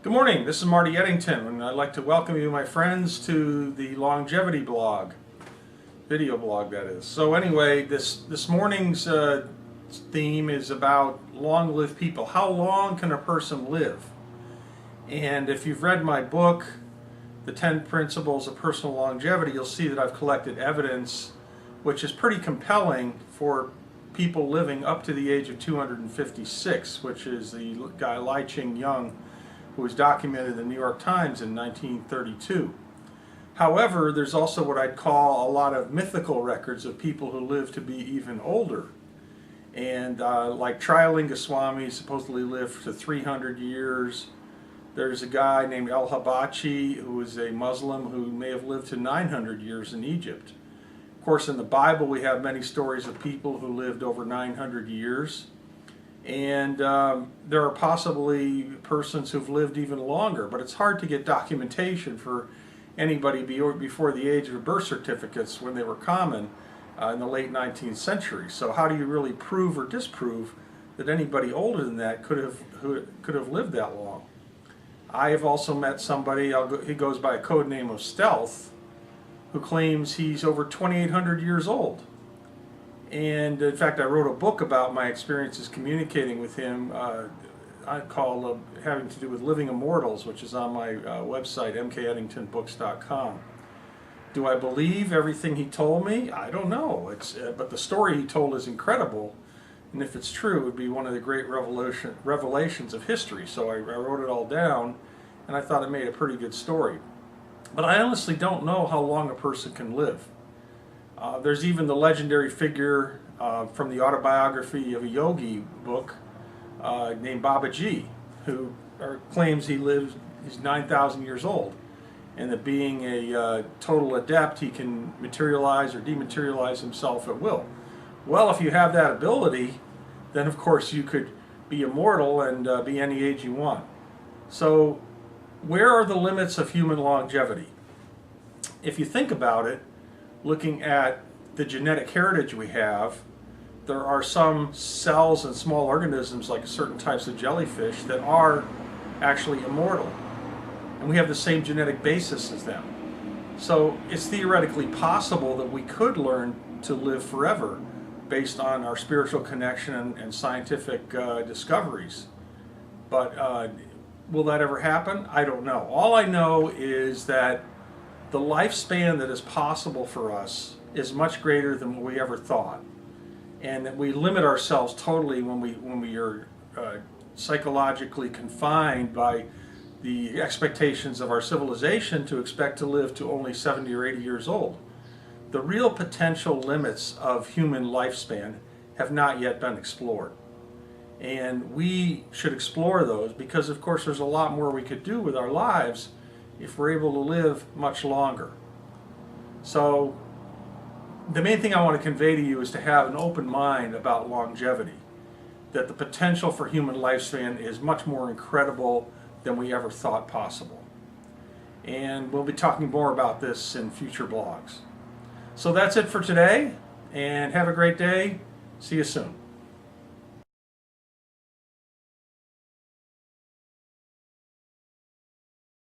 Good morning, this is Marty Eddington, and I'd like to welcome you, my friends, to the longevity blog, video blog that is. So anyway, this morning's theme is about long-lived people. How long can a person live? And if you've read my book, The 10 Principles of Personal Longevity, you'll see that I've collected evidence which is pretty compelling for people living up to the age of 256, which is the guy Li Ching Young, who was documented in the New York Times in 1932. However, there's also what I'd call a lot of mythical records of people who live to be even older. And like Trilinga Swami supposedly lived to 300 years. There's a guy named El-Habachi who was a Muslim who may have lived to 900 years in Egypt. Of course, in the Bible we have many stories of people who lived over 900 years. And there are possibly persons who've lived even longer, but it's hard to get documentation for anybody before the age of birth certificates when they were common in the late 19th century. So how do you really prove or disprove that anybody older than that could have lived that long? I have also met somebody, he goes by a code name of Stealth, who claims he's over 2,800 years old. And in fact, I wrote a book about my experiences communicating with him. I call having to do with living immortals, which is on my website, mkeddingtonbooks.com. Do I believe everything he told me? I don't know. But the story he told is incredible, and if it's true, it would be one of the great revelations of history. So I wrote it all down, and I thought it made a pretty good story. But I honestly don't know how long a person can live. There's even the legendary figure from the autobiography of a yogi book named Babaji, who claims he's 9,000 years old, and that being a total adept, he can materialize or dematerialize himself at will. Well, if you have that ability, then of course you could be immortal and be any age you want. So where are the limits of human longevity? If you think about it, looking at the genetic heritage we have, there are some cells and small organisms like certain types of jellyfish that are actually immortal. And we have the same genetic basis as them. So it's theoretically possible that we could learn to live forever based on our spiritual connection and scientific discoveries. But will that ever happen? I don't know. All I know is that the lifespan that is possible for us is much greater than what we ever thought, and that we limit ourselves totally when we are psychologically confined by the expectations of our civilization to expect to live to only 70 or 80 years old. The real potential limits of human lifespan have not yet been explored, and we should explore those because of course there's a lot more we could do with our lives if we're able to live much longer. So the main thing I want to convey to you is to have an open mind about longevity, that the potential for human lifespan is much more incredible than we ever thought possible. And we'll be talking more about this in future blogs. So that's it for today, and have a great day. See you soon.